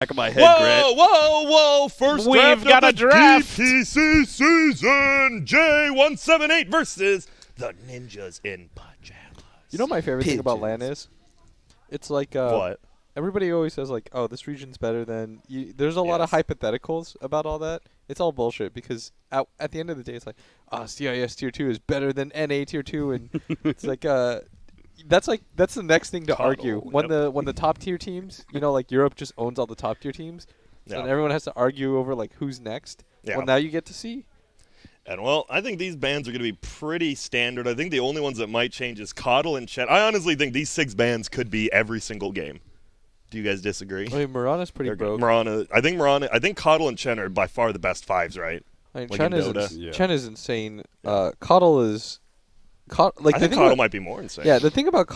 Back of my head, Grant. Whoa! First We've draft got of a the draft. DTC season. J178 versus the Ninjas in Pyjamas. You know what my favorite thing about LAN is? It's like What? everybody always says like, oh, this region's better than you. There's a lot of hypotheticals about all that. It's all bullshit because at the end of the day, it's like, CIS tier 2 is better than NA tier 2, and it's like that's the next thing to argue when the top tier teams, like Europe just owns all the top tier teams, and everyone has to argue over like who's next. Yeah. Well, now you get to see. And, well, I think these bans are going to be pretty standard. I think the only ones that might change is Coddle and Chen. I honestly think these 6 bans could be every single game. Do you guys disagree? I mean, Mirana's pretty broke. I think Coddle and Chen are by far the best 5s, right? I mean, Like Chen is insane. Coddle is... I think Coddle might be more insane. Yeah, the thing about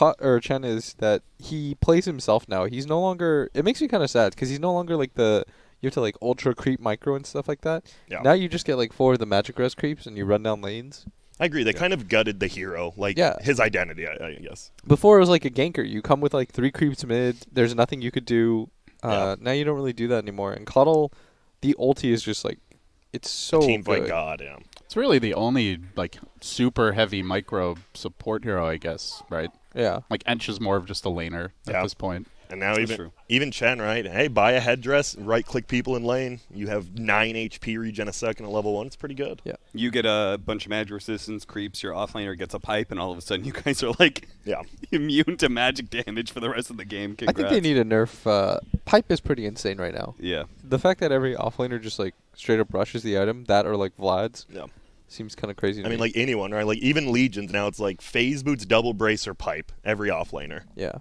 Chen is that he plays himself now. He's no longer... It makes me kind of sad because he's no longer like the... You have to like ultra creep micro and stuff like that. Yeah. Now you just get like 4 of the magic res creeps and you run down lanes. I agree. They kind of gutted the hero, his identity, I guess. Before it was like a ganker. You come with like 3 creeps mid. There's nothing you could do. Now you don't really do that anymore. And Coddle, the ulti is just like... It's so team good. fight god, yeah. It's really the only like super heavy micro support hero, I guess, right? Yeah. Like Ench is more of just a laner at this point. And now That's true. even Chen, right? Hey, buy a headdress, right-click people in lane. You have 9 HP regen a second at level 1. It's pretty good. Yeah. You get a bunch of magic resistance creeps, your offlaner gets a pipe, and all of a sudden you guys are like immune to magic damage for the rest of the game. Congrats. I think they need a nerf. Pipe is pretty insane right now. Yeah. The fact that every offlaner just like straight up rushes the item, that or like Vlad's, seems kind of crazy to me. I mean, like anyone, right? Like even Legions now, it's like phase boots, double brace, or pipe. Every offlaner. Yeah.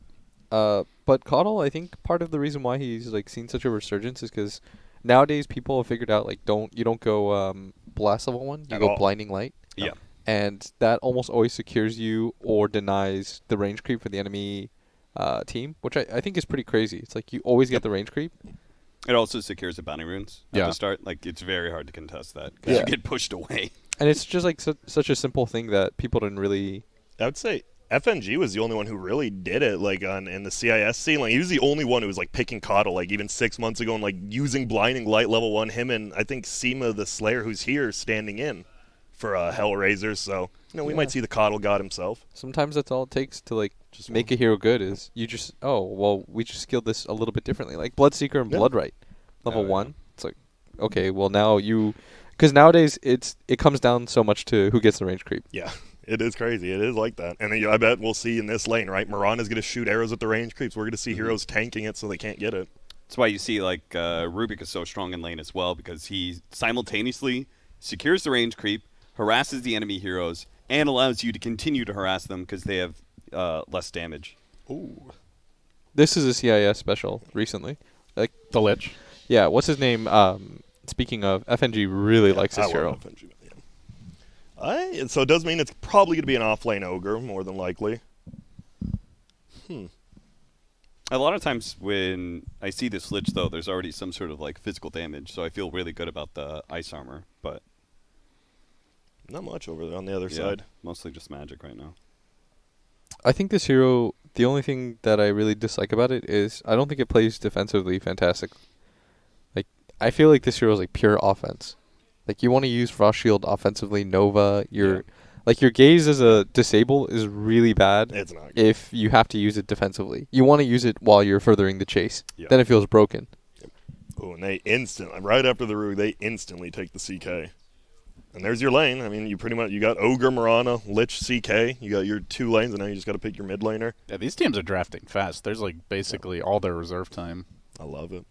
But Coddle, I think part of the reason why he's like seen such a resurgence is because nowadays people have figured out like you don't go blast level 1, you go blinding light. Yeah. And that almost always secures you or denies the range creep for the enemy team, which I think is pretty crazy. It's like you always get the range creep. It also secures the bounty runes at the start. Like, it's very hard to contest that because you get pushed away. And it's just like such a simple thing that people didn't really... I would say FNG was the only one who really did it, like in the CIS scene. Like he was the only one who was like picking Coddle, like even 6 months ago, and like using blinding light level 1. Him and I think Seema the Slayer, who's here, standing in for Hellraisers. So we might see the Coddle god himself. Sometimes that's all it takes to like just make a hero good. Is you just we just skilled this a little bit differently, like Bloodseeker and Bloodright, level 1. It's like okay, well now because nowadays it comes down so much to who gets the range creep. Yeah. It is crazy. It is like that. And I bet we'll see in this lane, right? Mirana's going to shoot arrows at the range creeps. We're going to see heroes tanking it so they can't get it. That's why you see like Rubik is so strong in lane as well, because he simultaneously secures the range creep, harasses the enemy heroes, and allows you to continue to harass them because they have less damage. Ooh. This is a CIS special recently. Like the Lich. Yeah, what's his name? Speaking of, FNG really likes this hero. FNG, so it does mean it's probably going to be an off-lane ogre, more than likely. A lot of times when I see this Lich, though, there's already some sort of like physical damage, so I feel really good about the ice armor, but not much over there on the other side. Mostly just magic right now. I think this hero, the only thing that I really dislike about it is I don't think it plays defensively fantastic. Like I feel like this hero is like pure offense. Like you want to use Frost Shield offensively, Nova. Your gaze as a disable is really bad. It's not good. If you have to use it defensively. You want to use it while you're furthering the chase. Yeah. Then it feels broken. Oh, and they instantly, right after the Roog, they instantly take the CK. And there's your lane. I mean, you got Ogre, Mirana, Lich, CK. You got your 2 lanes, and now you just got to pick your mid laner. Yeah, these teams are drafting fast. There's like basically all their reserve time. I love it.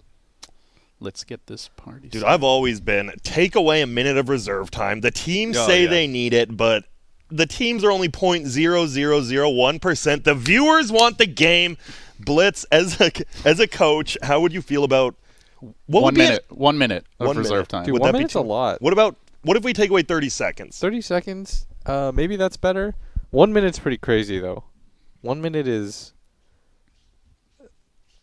Let's get this party. Dude, I've always been, take away a minute of reserve time. The teams say they need it, but the teams are only 0.0001%. The viewers want the game. Blitz, as a coach, how would you feel about... 1 minute of reserve time. Dude, 1 minute's a lot. What if we take away 30 seconds? 30 seconds? Maybe that's better. 1 minute's pretty crazy, though. 1 minute is...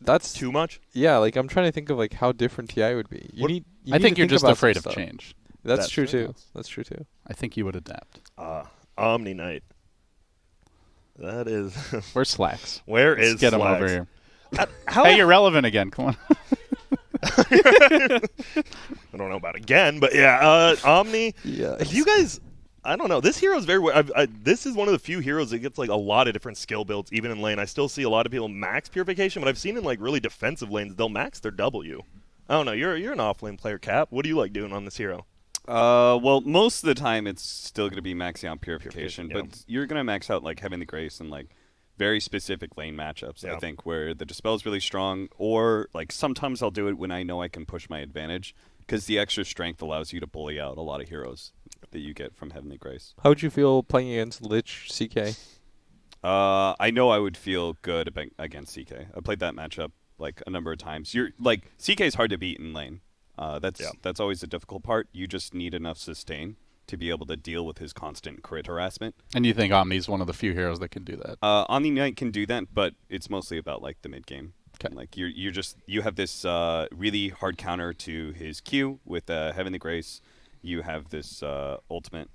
That's too much. Yeah, like I'm trying to think of like how different TI would be. I think you're just afraid of change. That's true too. That's true too. I think you would adapt. Omni Knight. That is. Where's Slacks? Where Let's is get Slacks? him over here. Hey, you're relevant again. Come on. I don't know about again, but yeah, Omni. Yeah. Do you guys? I don't know. This hero is very. This is one of the few heroes that gets like a lot of different skill builds, even in lane. I still see a lot of people max purification, but I've seen in like really defensive lanes they'll max their W. I don't know. You're an off lane player, Cap. What do you like doing on this hero? Well, most of the time it's still going to be maxing out purification, Yeah. but you're going to max out like Heavenly Grace and like very specific lane matchups. Yeah. I think where the dispel is really strong, or like sometimes I'll do it when I know I can push my advantage because the extra strength allows you to bully out a lot of heroes that you get from Heavenly Grace. How would you feel playing against Lich CK? I know I would feel good against CK. I played that matchup like a number of times. You're like CK is hard to beat in lane. That's always the difficult part. You just need enough sustain to be able to deal with his constant crit harassment. And you think Omni's one of the few heroes that can do that? Omni Knight can do that, but it's mostly about like the mid game. Okay. Like you have this really hard counter to his Q with Heavenly Grace. You have this ultimate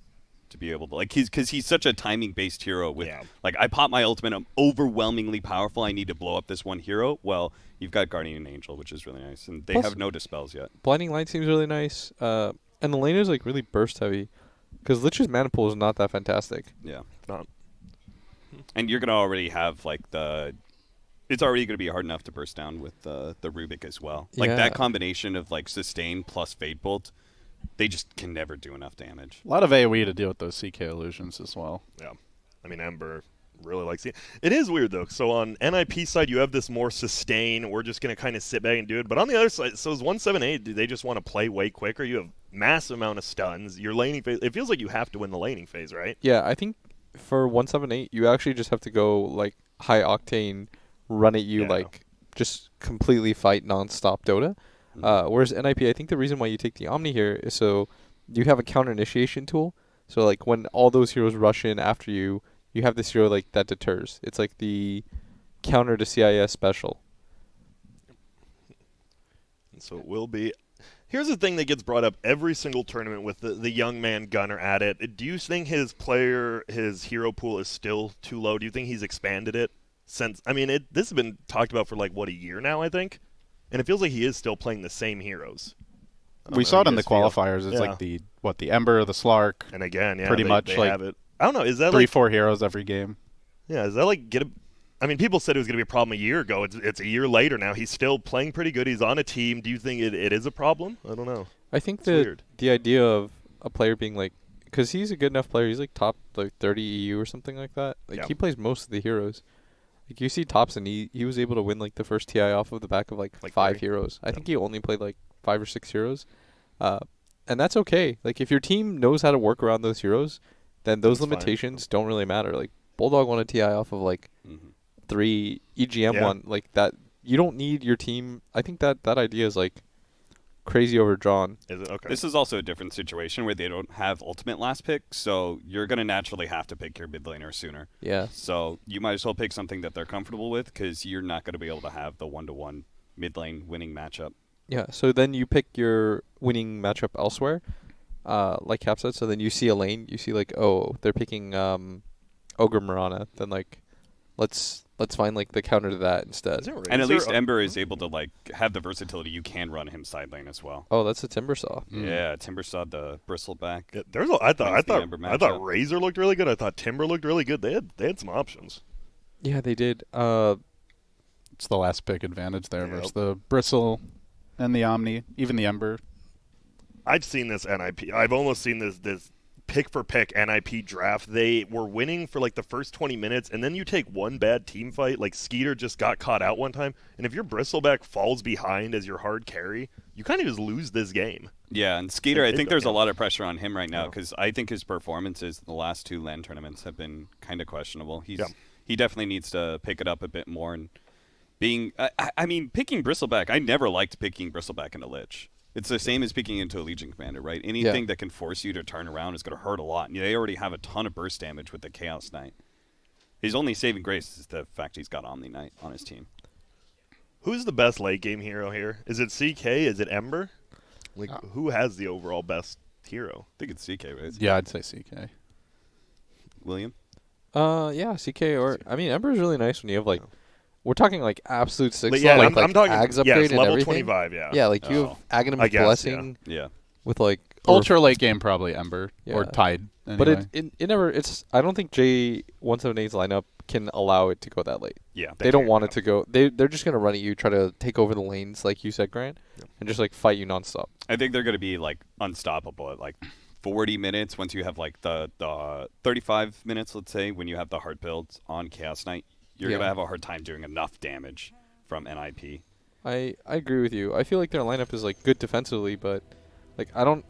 to be able to like because he's such a timing based hero with like I pop my ultimate, I'm overwhelmingly powerful. I need to blow up this one hero. Well, you've got Guardian Angel, which is really nice, and they Plus, have no dispels yet. Blinding Light seems really nice. And the lane is like really burst heavy. Because Lich's mana pool is not that fantastic. Yeah. Not. And you're gonna already have like it's already gonna be hard enough to burst down with the Rubik as well. Like Yeah. that combination of like sustain plus Fade Bolt, they just can never do enough damage. A lot of AoE to deal with those CK illusions as well. Yeah. I mean, Ember really likes it. It is weird, though. So on NIP side, you have this more sustain. We're just going to kind of sit back and do it. But on the other side, so is 178, do they just want to play way quicker? You have massive amount of stuns. Your laning phase, it feels like you have to win the laning phase, right? Yeah, I think for 178, you actually just have to go like high octane, run at you Yeah. like just completely fight nonstop Dota. Whereas NIP, I think the reason why you take the Omni here is so you have a counter initiation tool. So like when all those heroes rush in after you, you have this hero like that deters. It's like the counter to CIS special. And so it will be. Here's the thing that gets brought up every single tournament with the young man Gunner at it. Do you think his hero pool is still too low? Do you think he's expanded it since? I mean, this has been talked about for like what, a year now, I think, and it feels like he is still playing the same heroes. We saw it in the qualifiers. It's Yeah. like the Ember, the Slark, And again, yeah, pretty much they like have it. I don't know. Is that 3-4 heroes every game. Yeah, is that like I mean, people said it was going to be a problem a year ago. It's a year later now. He's still playing pretty good. He's on a team. Do you think it is a problem? I don't know. I think It's weird. the idea of a player being like, because he's a good enough player, he's like top like 30 EU or something like that. Like Yeah. he plays most of the heroes. Like you see Thompson, he was able to win like the first TI off of the back of like 5 three. heroes. I Yeah. think he only played like 5 or 6 heroes, and that's okay. Like if your team knows how to work around those heroes, then those That's fine. limitations don't really matter. Like Bulldog won a TI off of like 3 EGM Yeah. one like that. You don't need your team. I think that idea is like crazy overdrawn. Is it okay? This is also a different situation where they don't have ultimate last pick, so you're going to naturally have to pick your mid laner sooner. Yeah. So you might as well pick something that they're comfortable with because you're not going to be able to have the 1-to-1 mid lane winning matchup. Yeah, so then you pick your winning matchup elsewhere, like Cap said. So then you see a lane, you see like, oh, they're picking Ogre Mirana. Then like, let's find like the counter to that instead. Is it And at Razor? least Ember is able to like have the versatility. You can run him side lane as well. Oh, that's a Timbersaw. Yeah, Timbersaw, the bristleback. Yeah, I Wins the Ember thought matchup. Razor looked really good. I thought Timber looked really good. They had some options. Yeah, they did. It's the last pick advantage there Yep. versus the Bristle and the Omni, even the Ember. I've seen this NIP. I've almost seen this pick for pick NIP draft. They were winning for like the first 20 minutes, and then you take one bad team fight. Like Skeeter just got caught out one time, and if your Bristleback falls behind as your hard carry, you kind of just lose this game. Yeah, and Skeeter, I think there's yeah. a lot of pressure on him right now Yeah. because I think his performances in the last 2 LAN tournaments have been kind of questionable. Yeah. He definitely needs to pick it up a bit more. And I mean, picking Bristleback, I never liked picking Bristleback into Lich. It's the same as picking into a Legion Commander, right? Anything that can force you to turn around is going to hurt a lot. And they already have a ton of burst damage with the Chaos Knight. His only saving grace is the fact he's got Omni Knight on his team. Who's the best late game hero here? Is it CK? Is it Ember? Like, who has the overall best hero? I think it's CK, right? Yeah, I'd say CK. William? Yeah, CK or I mean Ember is really nice when you have like we're talking like absolute 6 Yeah, like I'm talking Ags upgrade and level everything. 25. Yeah. Yeah, like you have Aghanim's I guess, Blessing Yeah. with like Ultra late game probably Ember or Yeah. Tide. Anyway. But it never. It's. I don't think J178's lineup can allow it to go that late. Yeah. They don't can't, want no. it to go. They're just gonna run at you, try to take over the lanes, like you said, Grant, and just like fight you nonstop. I think they're going to be like unstoppable at like 40 minutes once you have like the 35 minutes, let's say, when you have the hard builds on Chaos Knight. You're Yeah. going to have a hard time doing enough damage from NIP. I agree with you. I feel like their lineup is like good defensively, but like I don't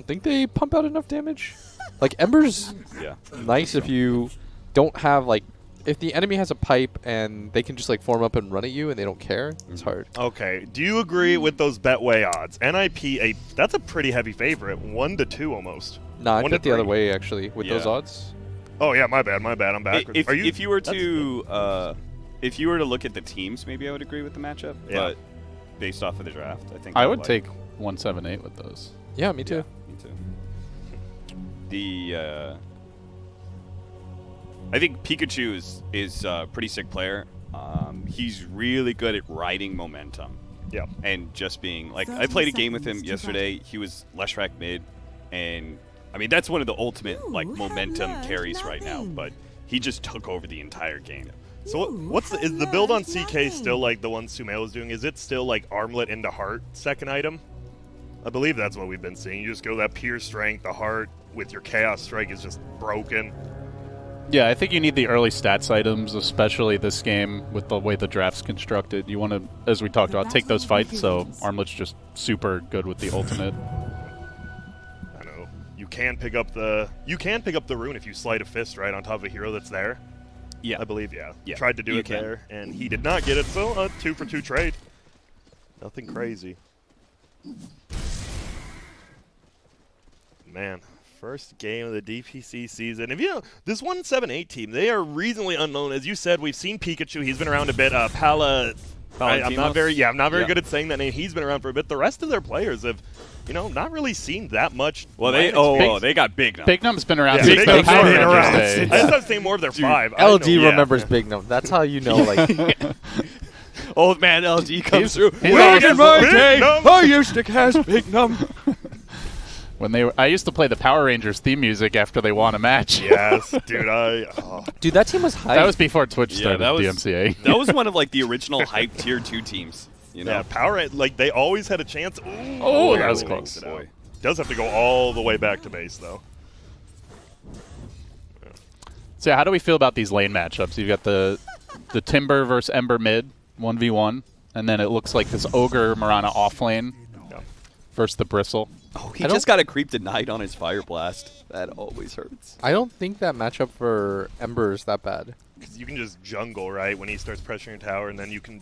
think they pump out enough damage. Like Ember's Yeah. nice if you don't have like if the enemy has a pipe and they can just like form up and run at you and they don't care. It's hard. Okay. Do you agree with those Betway odds? NIP, that's a pretty heavy favorite. 1-2 almost. Nah, I 1 bet to the other 3. way actually with those Yeah. odds. Oh yeah, my bad. I'm backwards. If you were that's to if you were to look at the teams, maybe I would agree with the matchup. Yeah. But based off of the draft, I think I would like- take 178 with those. Yeah, me too. Yeah, me too. The I think Pikachu is a pretty sick player. He's really good at riding momentum Yeah. and just being like. I played a game with him yesterday. He was Leshrac mid, and I mean that's one of the ultimate like momentum carries right now. But he just took over the entire game. So is the build on CK still like the one Sumail is doing? Is it still like armlet into heart second item? I believe that's what we've been seeing. You just go that pure strength, the heart with your chaos strike is just broken. Yeah, I think you need the early stats items, especially this game with the way the draft's constructed. You want to, as we talked about, take those fights, so Armlet's just super good with the ultimate. I know. You can pick up the rune if you slide a fist right on top of a hero that's there. Yeah, I believe, yeah. Yeah, Tried to do you it can. there, and he did not get it, so a 2-for-2 trade. Nothing crazy. Man, first game of the DPC season. If you know, this 178 team, they are reasonably unknown. As you said, we've seen Pikachu. He's been around a bit. I'm not very Yeah. good at saying that name. He's been around for a bit. The rest of their players have, not really seen that much. Well, line they got big now. Big Num's been around Yeah, since Big the Num's Power been Rangers around days. I just saying more of their five. I LG know, yeah. remembers Big Gnome. That's how you know like Old man LG comes through. he's Back always in my Big day, Gnome. I used to cast Big Num. I used to play the Power Rangers theme music after they won a match. Yes, dude. dude, that team was hype. That was before Twitch Yeah, started that was DMCA. That was one of like the original hype tier 2 teams. You know, Yeah, Power like they always had a chance. Oh, that was barely close. eked it out. Boy. Does have to go all the way back to base though. So how do we feel about these lane matchups? You've got the Timber versus Ember mid, 1v1, and then it looks like this Ogre Mirana off lane Yeah. versus the Bristle. Oh, he I don't- just got a creep denied on his Fire Blast. That always hurts. I don't think that matchup for Ember is that bad. Because you can just jungle right when he starts pressuring tower, and then you can.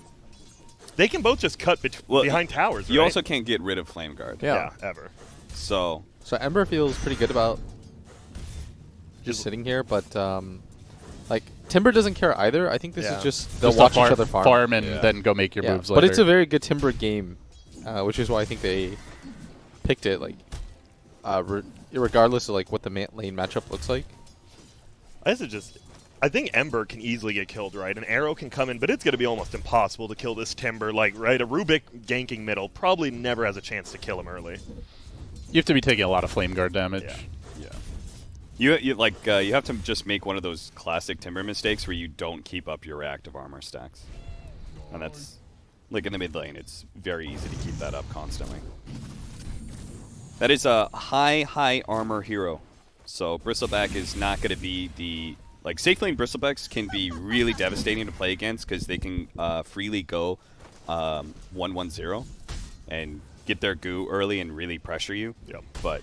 They can both just cut Well, behind towers. You right? also can't get rid of Flame Guard. Yeah. ever. So So Ember feels pretty good about just sitting here, but like Timber doesn't care either. I think this Yeah. is just they'll Just watch a each other farm. farm and Yeah. then go make your Yeah, moves but later. it's a very good Timber game, which is why I think they picked it. Like, regardless of like what the lane matchup looks like. I think Ember can easily get killed, right? An arrow can come in, but it's going to be almost impossible to kill this Timber. Like, right, a Rubik ganking middle probably never has a chance to kill him early. You have to be taking a lot of Flame Guard damage. Yeah. you you have to just make one of those classic Timber mistakes where you don't keep up your reactive armor stacks, and that's like in the mid lane. It's very easy to keep that up constantly. That is a high armor hero, so Bristleback is not going to be the safe lane. Bristlebacks can be really devastating to play against because they can freely go 1-1-0 and get their goo early and really pressure you. Yep. But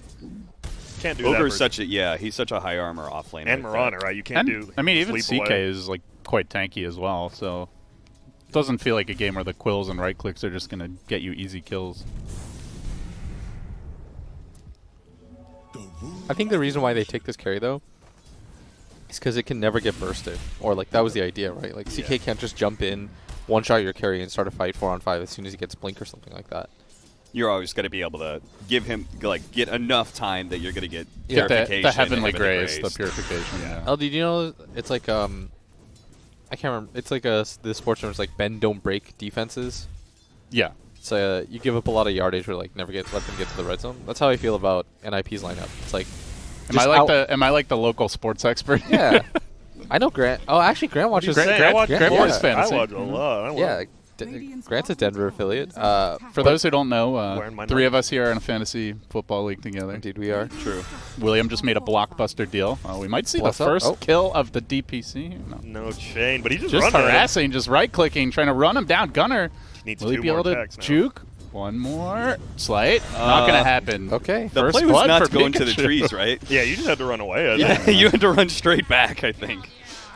Can't do Ogre's that. he's such a high armor off lane. And like Mirana, that. right? You can't And do. I mean, even sleep CK away. is like quite tanky as well, so it doesn't feel like a game where the quills and right clicks are just going to get you easy kills. I think the reason why they take this carry though is because it can never get bursted, or like that was the idea, right? Like CK Yeah. can't just jump in, one shot your carry, and start a fight 4-on-5 as soon as he gets blink or something like that. You're always going to be able to give him get enough time that you're going to get Yeah. The purification. Heavenly and Grace, the Grace. purification. Yeah. LD, do you know it's like I can't remember. It's like the sports term is like bend don't break defenses. Yeah. So you give up a lot of yardage or like never let them get to the red zone. That's how I feel about NIP's lineup. It's like Am I like the local sports expert? yeah. I know Grant. Oh, actually, Grant watches. I watch Grant sports watches fantasy. I watch a lot. Yeah, Grant's a Denver affiliate. For those who don't know, Wearing my 3 of us here are in a fantasy football league together. Indeed, we are. True. William just made a blockbuster deal. We might see Bless the up. first Oh. kill of the DPC. No. No chain, but he just Just run harassing, just right-clicking, trying to run him down. Gunner, Needs will he 2 be more able to attacks now. juke? One more. Slight. Not going to happen. Okay. The First play was blood not for to go into the Pikachu. trees, right? Yeah, you just had to run away. I Yeah, think. you had to run straight back, I think.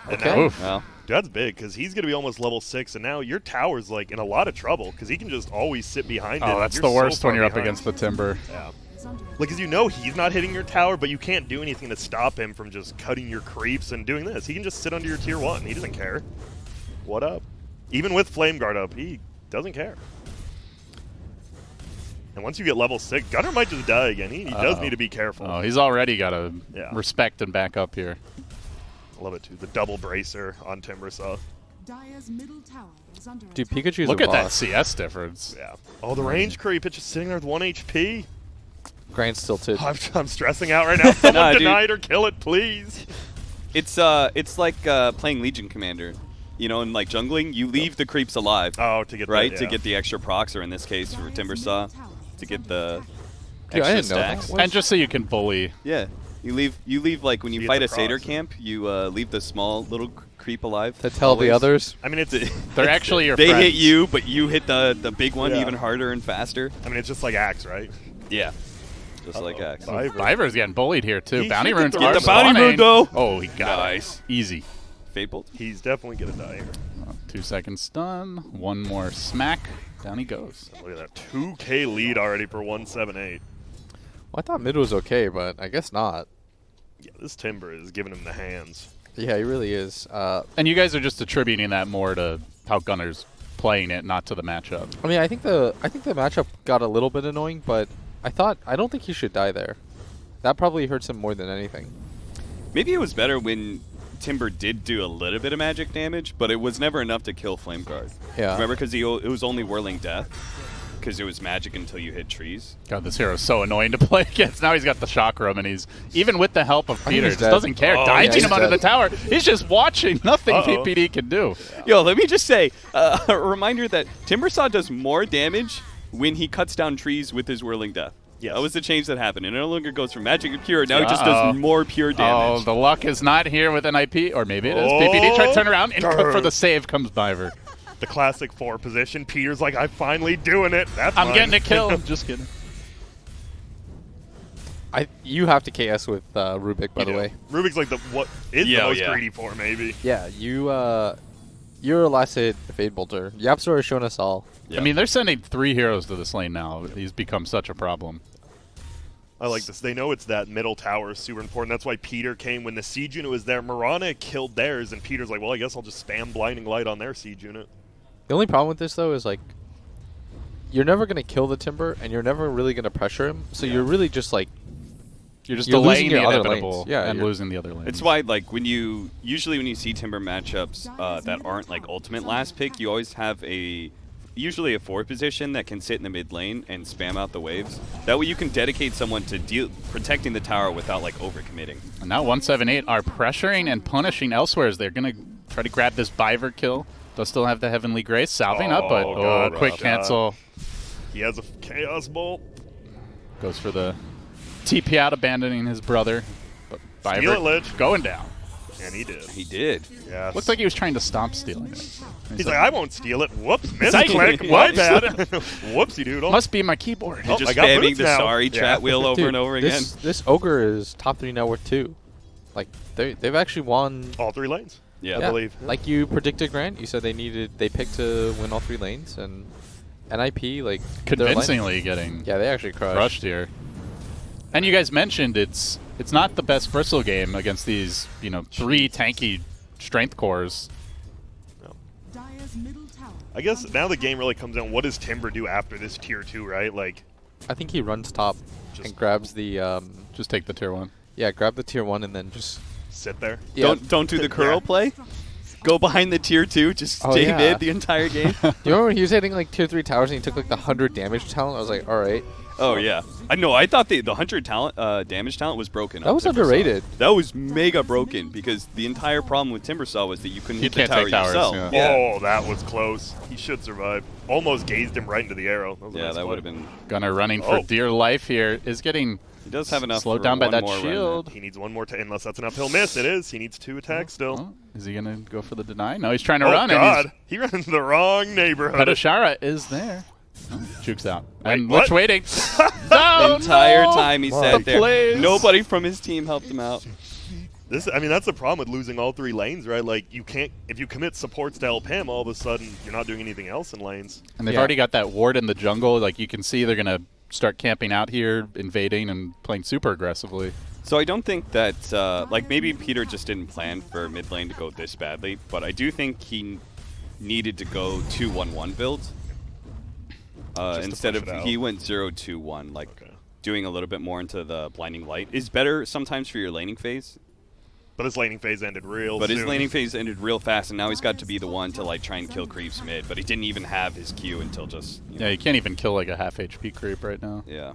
And Okay. now- Oof. Well, That's big because he's going to be almost level 6, and now your tower's like in a lot of trouble because he can just always sit behind it. Oh, that's You're the so worst far when you're up behind. against the Timber. Yeah. Like, because you know he's not hitting your tower, but you can't do anything to stop him from just cutting your creeps and doing this. He can just sit under your tier 1. He doesn't care. What up? Even with Flame Guard up, he doesn't care. And once you get level 6, Gunner might just die again. He does need to be careful. Oh, he's already got to Yeah. respect and back up here. I love it, too. The double bracer on Timbersaw. Dire's middle tower is under Dude, attack. Pikachu's Look a at that boss. CS difference. Yeah. Oh, the range creep. It's just sitting there with 1 HP. Grant's still tilted. I'm stressing out right now. Someone Nah, dude. deny it or kill it, please. it's like playing Legion Commander. You know, in like jungling, you leave the creeps alive, Oh, to get right? that, To yeah. get the extra procs, or in this case, for Timbersaw, to get the Dude, I extra didn't know that. stacks. What? And just so you can bully. Yeah, you leave like when you You get fight the a Satyr procs. camp, you leave the small little creep alive. To tell the always. others. I mean, it's They're actually your They friends. hit you, but you hit the big one Yeah. even harder and faster. it's just like Axe, right? Yeah, just like Axe. Viver's getting bullied here, too. He Bounty should get runes the are Get the bounty spawning. rune, though. Oh, he got Nice. it. Easy. Fabled. He's definitely gonna die here. 2 seconds stun. One more smack. Down he goes. Look at that 2K lead already for 178. Well, I thought mid was okay, but I guess not. Yeah, this Timber is giving him the hands. Yeah, he really is. And you guys are just attributing that more to how Gunner's playing it, not to the matchup. I mean, I think the matchup got a little bit annoying, but I don't think he should die there. That probably hurts him more than anything. Maybe it was better when Timber did do a little bit of magic damage, but it was never enough to kill Flame Guard. Yeah. Remember, because it was only Whirling Death, because it was magic until you hit trees. God, this hero's so annoying to play against. Now he's got the shock room, and he's, even with the help of I think Peter, he's just dead. doesn't care. Oh, Diving yeah, him he's under the dead. tower. He's just watching. Nothing Uh-oh. PPD can do. Yo, let me just say, a reminder that Timbersaw does more damage when he cuts down trees with his Whirling Death. Yes. That was the change that happened. It no longer goes from magic to pure. Now he just Uh-oh. does more pure Oh, damage. the luck is not here with NIP, or maybe it is. Oh. PPD try to turn around, and for the Grr. save comes Biver. The classic 4 position. Peter's like, I'm finally doing it. That's I'm mine. getting a kill. Just kidding. You have to KS with Rubik, by the way. Rubik's like what is Yeah, the most yeah. greedy for, maybe. Yeah, you're a last hit Fade Bolter. Yapsor has shown us all. Yeah. I mean, they're sending 3 heroes to this lane now. He's become such a problem. I like this. They know it's that middle tower is super important. That's why Peter came when the siege unit was there. Mirana killed theirs, and Peter's like, well, I guess I'll just spam Blinding Light on their siege unit. The only problem with this, though, is, like, you're never going to kill the Timber, and you're never really going to pressure him. So you're really just, like, You're just You're losing delaying your the other inevitable lanes. Yeah, and you're- losing the other lanes. It's why, like, usually when you see Timber matchups that aren't like ultimate last pick, you always have usually a 4 position that can sit in the mid lane and spam out the waves. That way you can dedicate someone to protecting the tower without like overcommitting. And now 178 are pressuring and punishing elsewhere as they're going to try to grab this Biver kill. They'll still have the Heavenly Grace salving up, but God, quick rough. cancel. He has a Chaos Bolt. Goes for the TP out, abandoning his brother. But Steal it, Biver Lich. going down. And he did. He did. Yes. Looks like he was trying to stop stealing it. He's like, I won't steal it. Whoops, Psych. misclick. My Whoops. bad. Whoopsie doodle. Must be my keyboard. Oh, Just I got spamming boots the now. sorry Yeah. chat wheel over dude, and over again. this Ogre is top 3 now with 2. Like, they've actually won. All 3 lanes. Yeah. I believe. Like you predicted, Grant. You said they picked to win all 3 lanes, and NIP, like, their line- Convincingly getting Yeah, they actually crushed here. And you guys mentioned it's not the best Bristle game against these, 3 tanky strength cores. Dire's middle tower. I guess now the game really comes down. What does Timber do after this tier 2, right? Like, I think he runs top Just- and grabs the Just take the tier 1. grab the tier 1 and then just sit there. yeah. Don't do the curl Yeah. play. go behind the tier 2, just stay yeah. mid the entire game. You remember when he was hitting like tier 3 towers and he took like the 100 damage talent? I was like, all right. Oh yeah, I know. I thought the 100 damage talent was broken. That on was Timbersaw. underrated. That was mega broken because the entire problem with Timbersaw was that you couldn't You hit the can't tower take towers, yourself. yeah. Oh, that was close. He should survive. Almost gazed him right into the arrow. That was a Yeah, nice that play. would have been. Gunner running for Oh. dear life here is getting He does have enough. slowed for down by one that more shield. He needs one more, unless that's an uphill miss. It is. He needs 2 attacks still. Oh, is he gonna go for the deny? No, he's trying to Oh, run. God. And He ran into the wrong neighborhood. Pedashara is there. Oh, jukes out. Wait, and what? Lich waiting. The entire time he sat The there, plays. nobody from his team helped him out. I mean, that's the problem with losing all 3 lanes, right? Like, you can't, if you commit support style PIM, all of a sudden you're not doing anything else in lanes. And they've Yeah. already got that ward in the jungle. Like, you can see they're going to start camping out here, invading, and playing super aggressively. So I don't think that, like, maybe Peter just didn't plan for mid lane to go this badly, but I do think he needed to go 2-1-1 builds. to Instead push of, it out. he went 0-2-1, like, Okay. doing a little bit more into the blinding light is better sometimes for your laning phase. But his laning phase ended real But soon. his laning phase ended real fast, and now he's got to be the one to like try and kill creeps mid. But he didn't even have his Q until just Yeah, you can't even kill like a half HP creep right now. yeah.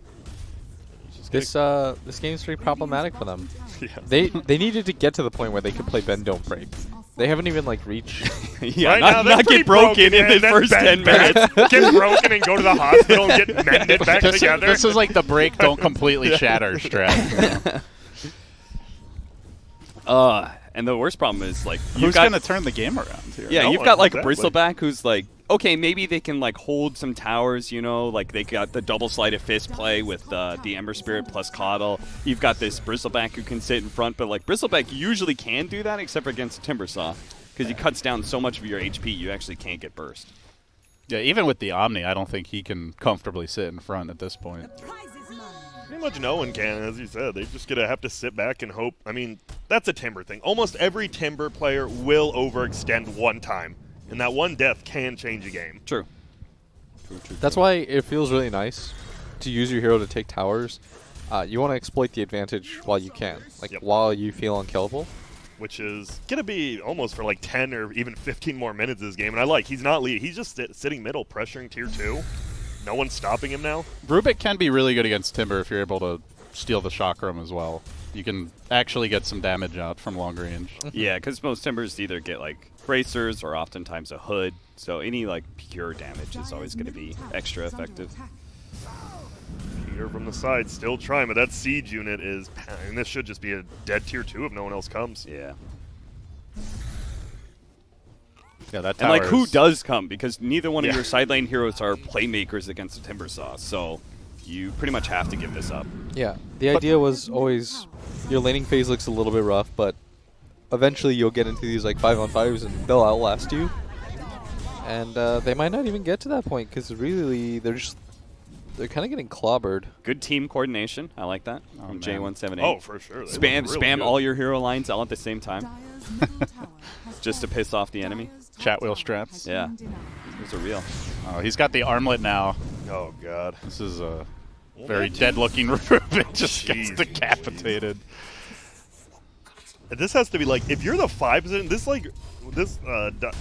This game's pretty problematic for them. Yeah. They needed to get to the point where they could play Bend Don't Break. They haven't even like reached. Yeah, Right now, not, they're not pretty get broken in and the then first bend 10 back, minutes. get broken and go to the hospital and get mended back together. This is like the break don't completely shatter strat. And the worst problem is like Who's going to turn the game around here? Yeah, No you've one, got like exactly. a bristleback who's like, okay, maybe they can like hold some towers, you know, like they got the double sleight fist play with the Ember Spirit plus Coddle. You've got this bristleback who can sit in front, but like bristleback usually can do that except for against Timbersaw because he cuts down so much of your HP you actually can't get burst. Yeah, even with the Omni, I don't think he can comfortably sit in front at this point. Pretty much no one can, as you said. They're just going to have to sit back and hope. I mean, that's a Timber thing. Almost every Timber player will overextend one time, and that one death can change a game. True. That's why it feels really nice to use your hero to take towers. You want to exploit the advantage while you can, like Yep. while you feel unkillable. Which is going to be almost for like 10 or even 15 more minutes of this game. And I like, he's not leading. He's just sitting middle, pressuring tier 2. No one's stopping him now. Rubik can be really good against Timber if you're able to steal the Chakram as well. You can actually get some damage out from long range. Yeah, because most Timbers either get like bracers or oftentimes a hood, so any like pure damage is always going to be extra effective. Peter from the side still trying, but that siege unit is, and this should just be a dead tier 2 if no one else comes. Yeah. Yeah, that And like, tower who is- does come? Because neither one of Yeah. your side lane heroes are playmakers against the Timbersaw, so you pretty much have to give this up. Yeah, the idea was always your laning phase looks a little bit rough, but eventually you'll get into these like 5-on-5s and they'll outlast you. And they might not even get to that point because really they're kind of getting clobbered. Good team coordination. I like that from man. J178. Oh, for sure. They Spam look really spam good. all your hero lines all at the same time, just to piss off the enemy. Chat wheel strats. Yeah. Those are real. Oh, he's got the armlet now. Oh, God. This is a very dead-looking Rubik. Just gets Jeez. decapitated. This has to be like, if you're the 5 position,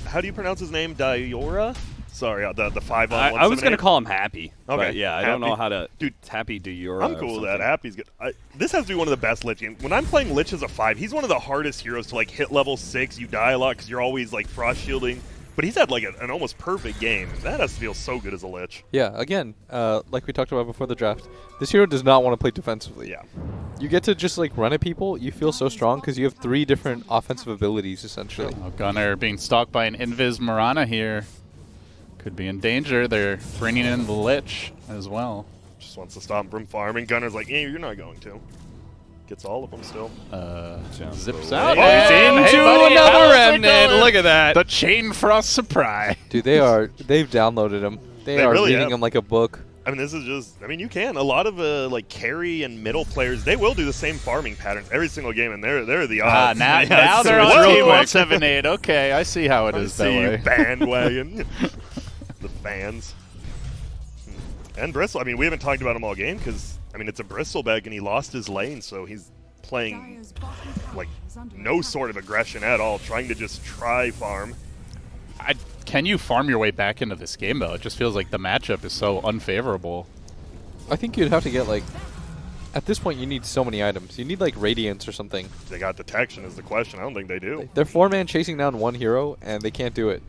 how do you pronounce his name? Diora? Sorry, the 5 on I was gonna call him Happy. Okay, But yeah, I don't know Happy. how to. Dude, it's Happy do your. I'm cool with that. Happy's good. This has to be one of the best Lich games. When I'm playing Lich as a 5, he's one of the hardest heroes to like hit level 6. You die a lot because you're always like frost shielding. But he's had like an almost perfect game. That has to feel so good as a Lich. Yeah, again, like we talked about before the draft, this hero does not want to play defensively. Yeah. You get to just like run at people. You feel so strong because you have 3 different offensive abilities essentially. Oh, Gunner being stalked by an Invis Marana here. Could be in danger. They're bringing in the Lich as well. Just wants to stop him from farming. Gunner's like, yeah, you're not going to. Gets all of them still. Zips away. out. Oh, and he's hey, into buddy, another how's it remnant. going? Look at that. The Chain Frost Surprise. Dude, they've downloaded him. They are really reading have. him like a book. I mean, this is just, I mean, you can. A lot of like carry and middle players, they will do the same farming patterns every single game, and they're the odds. Now Yeah, they're it's on real Team quick. 178. Okay, I see how it I is see that you, way. bandwagon. The fans. And Bristle, I mean, we haven't talked about him all game because, I mean, it's a Bristleback and he lost his lane, so he's playing Dire's bottom tower like is under no attack. sort of aggression at all, trying to just try farm. Can you farm your way back into this game, though? It just feels like the matchup is so unfavorable. I think you'd have to get, like, at this point, you need so many items. You need, like, Radiance or something. They got detection is the question. I don't think they do. They're 4-man chasing down one hero, and they can't do it.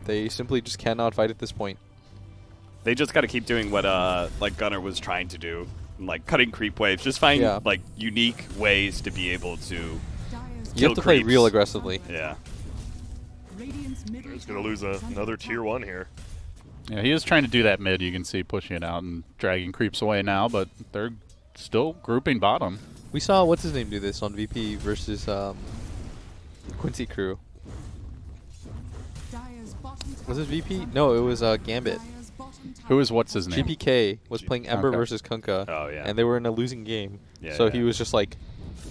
They simply just cannot fight at this point. They just got to keep doing what like Gunnar was trying to do, like cutting creep waves. Just find like unique ways to be able to. Dire's You have to play creeps. real aggressively. Yeah. Radiant's middle He's going to tower lose is under another attack. tier 1 here. Yeah, he is trying to do that mid. You can see pushing it out and dragging creeps away now, but they're still grouping bottom. We saw, what's his name, do this on VP versus Quincy Crew. Dire's bottom tower Was this is VP? under No, it attack. was Gambit. Dire's bottom tower Who is what's his name? GPK was playing Ember Okay. versus Kunkka. Oh, yeah. And they were in a losing game. Yeah, so yeah. he was just like,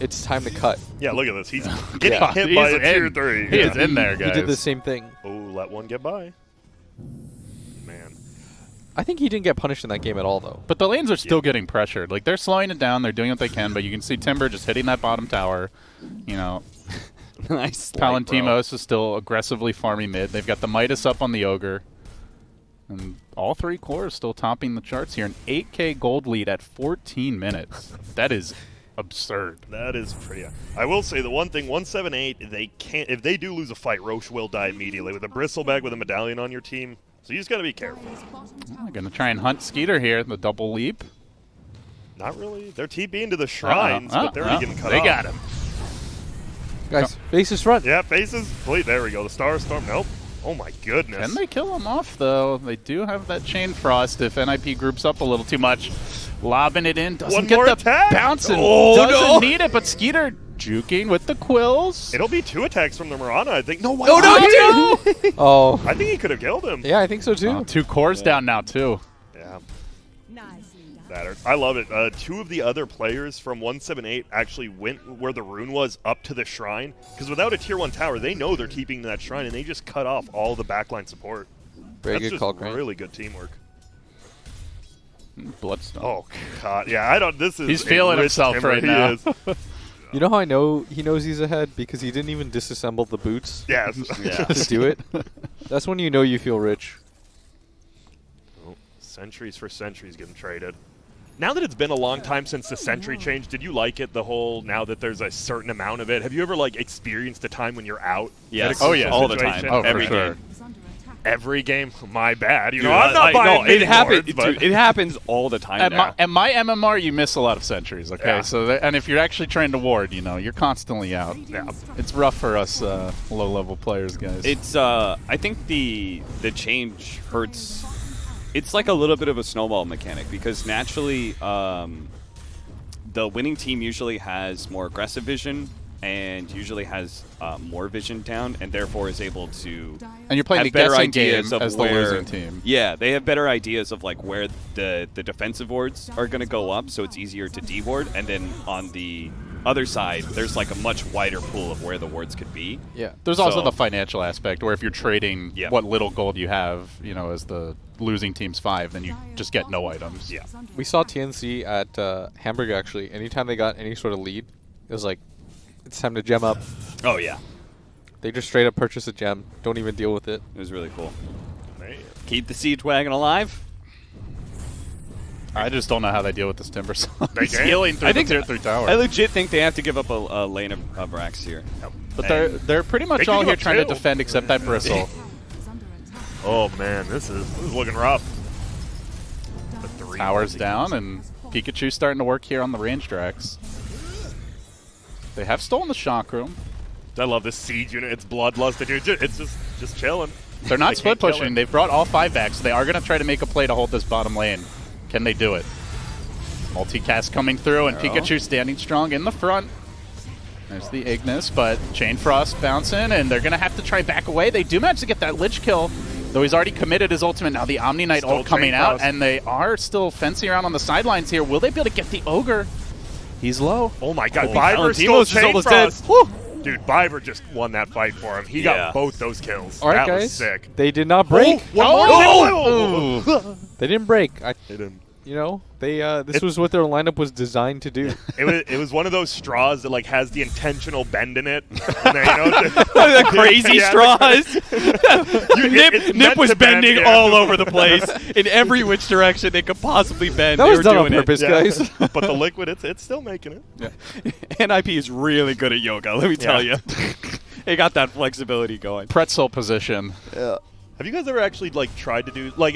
it's time to cut. Yeah, look at this. He's getting Yeah. hit by He's a tier in. 3. He Yeah. is in there, guys. He did the same thing. Oh, let one get by. Man. I think he didn't get punished in that game at all, though. But the lanes are still getting pressured. Like, they're slowing it down. They're doing what they can, but you can see Timber just hitting that bottom tower. You know, Nice. light, bro. Palantimos is still aggressively farming mid. They've got the Midas up on the Ogre. And all three cores still topping the charts here. An 8K gold lead at 14 minutes. That is absurd. That is pretty. I will say the one thing, 178, they can't. If they do lose a fight, Roche will die immediately with a bristleback with a medallion on your team. So you just got to be careful. Dire's bottom I'm tower going to try and hunt Skeeter here. The double leap. Not really. They're TPing to the shrines, but they're already getting cut They off. got him. Guys, faces front. Yeah, faces. Wait, there we go. The Star Storm. Nope. Oh my goodness. Can they kill him off, though? They do have that Chain Frost if NIP groups up a little too much. Lobbing it in. Doesn't One get more the attack. bouncing. Oh, Doesn't no. need it, but Skeeter juking with the quills. It'll be 2 attacks from the Mirana, I think. No, why Oh, not? no! Oh, I think he could have killed him. yeah, I think so, too. 2 cores down now, too. Yeah. nicely done. That hurt. I love it. 2 of the other players from 178 actually went where the rune was up to the shrine. Because without a tier 1 tower, they know they're keeping that shrine, and they just cut off all the backline support. Very That's good just call, Grant. really good teamwork. Bloodstone. Oh god, yeah. I don't. This is. He's feeling enriched himself Timber. right He now. is. You know how I know he knows he's ahead? Because he didn't even disassemble the boots Yes. Yeah. to do it. That's when you know you feel rich. Oh, centuries for centuries getting traded. Now that it's been a long time since the century change, did you like it? The whole now that there's a certain amount of it. Have you ever like experienced a time when you're out? Yes. at a Oh, crucial yeah. All the time. situation? Oh, for Every sure. game. Is under attack. Every game. My bad. You Dude, know, I'm not buying no, it mid happens. lords, but Dude, it happens all the time At now. my MMR, you miss a lot of centuries, okay? Yeah. So, and if you're actually trying to ward, you know, you're constantly out. Yeah. It's rough for us low-level players, guys. It's I think the change hurts. It's like a little bit of a snowball mechanic because naturally the winning team usually has more aggressive vision and usually has more vision down and therefore is able to and you're playing have the better guessing ideas game of as the where, losing team. Yeah, they have better ideas of like where the defensive wards are going to go up, so it's easier to de-ward. And then on the other side, there's like a much wider pool of where the wards could be. Yeah. There's also So- the financial aspect where if you're trading Yeah. what little gold you have, you know, as the losing team's 5, then you just get no items. Yeah. We saw TNC at Hamburg, actually. Anytime they got any sort of lead, it was like, it's time to gem up. Oh yeah, They just straight up purchase a gem. Don't even deal with it. it was really cool. Man. Keep the siege wagon alive. I just don't know how they deal with this Timber song. They He's can. healing through I the think tier 3 tower. I legit think they have to give up a lane of racks here. but And they're pretty they much can all give here up trying to two. defend except that Bristle. Tower is under attack. Oh man, this is looking rough. Dire's three Towers multi- down, and Pikachu starting to work here on the range Drax. They have stolen the Shock Room. I love this siege unit. It's bloodlust. It's just chilling. They're not They split can't kill pushing. it. They've brought all 5 back, so they are going to try to make a play to hold this bottom lane. Can they do it? Multicast coming through, and Arrow. Pikachu standing strong in the front. There's the Ignis, but Chain Frost bouncing, and they're going to have to try back away. They do manage to get that Lich kill, though he's already committed his ultimate. Now the Omni Knight Still ult coming Chain out, Frost. and they are still fencing around on the sidelines here. Will they be able to get the Ogre? He's low. Oh my god, Oh, Biver Valentino's stole is Chain almost Frost. dead. Woo! Dude, Biver just won that fight for him. He Yeah. got both those kills. All right, that guys. was sick. they did not break. One more Oh! kill. They didn't break. Hit him. You know, they this was what their lineup was designed to do. It was one of those straws that like has the intentional bend in it. And then, The crazy Yeah, straws. it's Nip meant was to bend, bending yeah. all over the place in every which direction they could possibly bend. That They was were done on doing it. purpose, Yeah. guys. But the liquid, it's still making it. NIP is really good at yoga, let me tell you. They got that flexibility going. Pretzel position. Have you guys ever actually like tried to do like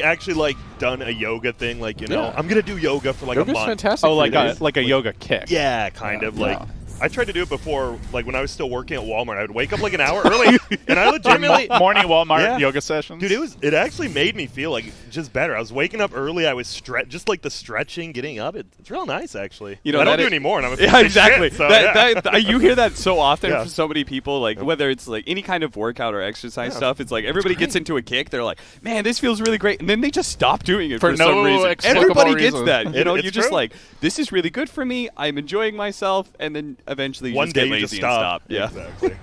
done a yoga thing? Like Yeah. I'm gonna do yoga for like Yoga's a month. fantastic. Oh, for like you a guys. like a yoga kick. Yeah, kind of like. Yeah. I tried to do it before, like when I was still working at Walmart. I would wake up like an hour early, and I legitimately, Morning Walmart Yeah. yoga sessions. dude, it actually made me feel like just better. I was waking up early. I was just like the stretching, getting up. It's real nice actually. You know, I don't that do is- anymore, and I'm a Yeah, piece of exactly. shit, so, yeah. You hear that so often Yeah. from so many people, like whether it's like any kind of workout or exercise Yeah. stuff. It's like everybody gets into a kick. They're like, "Man, this feels really great," and then they just stop doing it For for some no reason. explicable Everybody gets reason. that. You know, It's you're just true. like, "This is really good for me. I'm enjoying myself," and then eventually you One just day get you lazy just and stop. stop. Yeah. Exactly.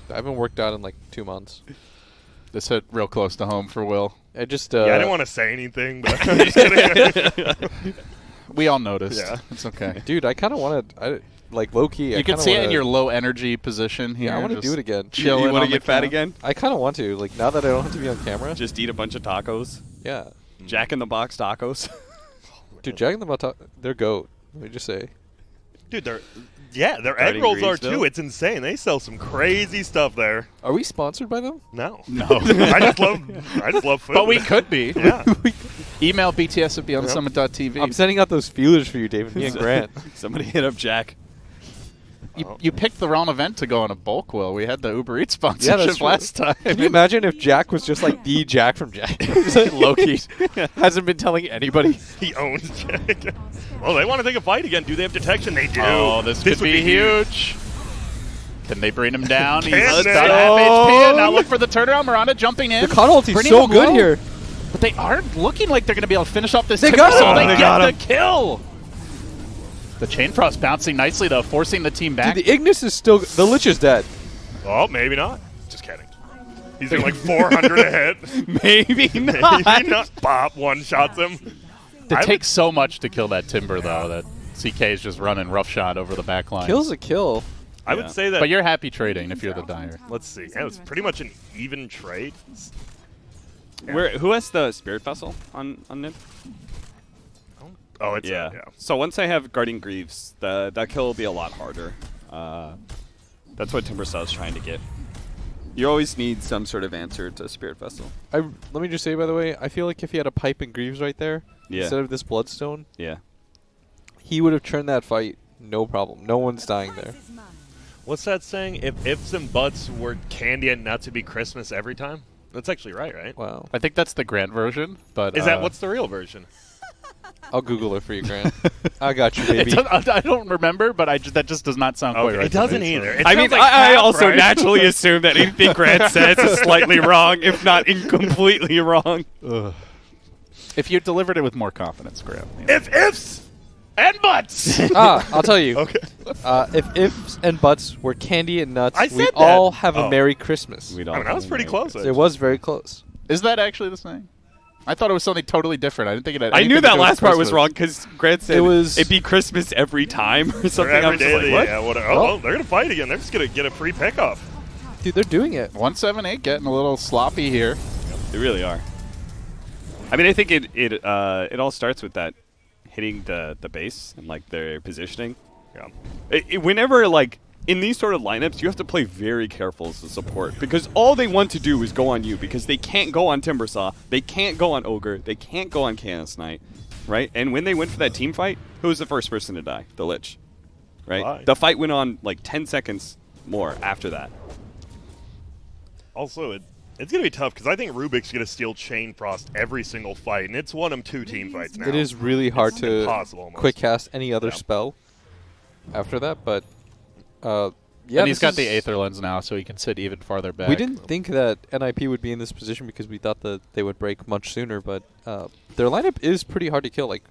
I haven't worked out in like 2 months. This hit real close to home for Will. I just yeah, I didn't want to say anything, but I'm just kidding. We all noticed. Yeah. It's okay. dude, I kind of want to, like low key. You can see it in your low energy position here. Yeah, I want to just do it again. chilling You want on to the get fat couch. again? I kind of want to. Like now that I don't have to be on camera. Just eat a bunch of tacos. Yeah, Jack in the Box tacos. dude, Jack in the Box, they're goat. Let me just say. Dude, their egg Starting rolls are Greensville. too. It's insane. They sell some crazy stuff there. Are we sponsored by them? No, No. I just love food. But we could be. Yeah. Email BTS at BeyondTheSummit.tv. I'm sending out those feelers for you, David. Me and Grant. Somebody hit up Jack. You picked the wrong event to go on a bulk, Will. We had the Uber Eats sponsorship that's true. last time. Can you imagine if Jack was just like the Jack from Jack? Just like Loki hasn't been telling anybody. He owns Jack. Oh, they want to take a fight again. Do they have detection? They do. Oh, this could would be huge. Can they bring him down? He's Can done they? half HP, and now look for the turnaround. Miranda jumping in. The con ulti's Bringing so him good low. here. But they aren't looking like they're going to be able to finish off this They Timber, got so him. they They get got the him. kill. The Chain Frost bouncing nicely, though, forcing the team back. Dude, the Ignis is still. The Lich is dead. Oh, maybe not. Just kidding. He's doing like 400 a hit. Maybe not. Maybe not. Pop one shots him. It takes so much to kill that Timber, though, that CK is just running roughshod over the back line. Kill's a kill. I Yeah. would say that. But you're happy trading if you're the Dire. Let's see. Yeah, it was pretty much an even trade. Who has the Spirit Vessel on Nip? Oh, it's Yeah. yeah. So once I have Guardian Greaves, that kill will be a lot harder. That's what Timbersaw is trying to get. You always need some sort of answer to Spirit Vessel. Let me just say, by the way, I feel like if he had a pipe and Greaves right there Yeah. instead of this Bloodstone, Yeah. he would have turned that fight. No problem. No one's dying there. What's that saying? If ifs and buts were candy and nuts, it'd be Christmas every time. That's actually right? Wow. I think that's the Grand version, but Is that what's the real version? I'll Google it for you, Grant. I got you, It baby. I don't remember, but that just does not sound quite right. It to me, doesn't so- either. It I sounds mean, like I half also right. naturally assume that anything Grant says is slightly wrong, if not incompletely wrong. If you delivered it with more confidence, Graham. If ifs And butts! I'll tell you. Okay. If ifs and buts were candy and nuts, I we'd said that. all have a Oh. Merry Christmas. We'd I all mean, that was have pretty a close. It was very close. Is that actually the saying? I thought it was something totally different. I didn't think it had I anything knew to that do with last part was Christmas. wrong because Grant said It was- it'd be Christmas every time or something. Every I'm just day, like, what? yeah, whatever. Well- Oh, they're gonna fight again. They're just gonna get a free pickoff. Dude, they're doing it. 178 getting a little sloppy here. They really are. I mean, I think it all starts with that hitting the base and like their positioning. Yeah. Whenever like in these sort of lineups, you have to play very careful as a support because all they want to do is go on you because they can't go on Timbersaw, they can't go on Ogre, they can't go on Chaos Knight, right? And when they went for that team fight, who was the first person to die? The Lich, right? Why? The fight went on like 10 seconds more after that. Also, it's gonna be tough because I think Rubik's gonna steal Chain Frost every single fight, and it's won him 2 team fights now. It is really hard It's to impossible almost. quick cast any other Yeah. spell after that, but yeah, and he's this got the is- Aether Lens now, so he can sit even farther back. We didn't think that NIP would be in this position because we thought that they would break much sooner, but their lineup is pretty hard to kill. Like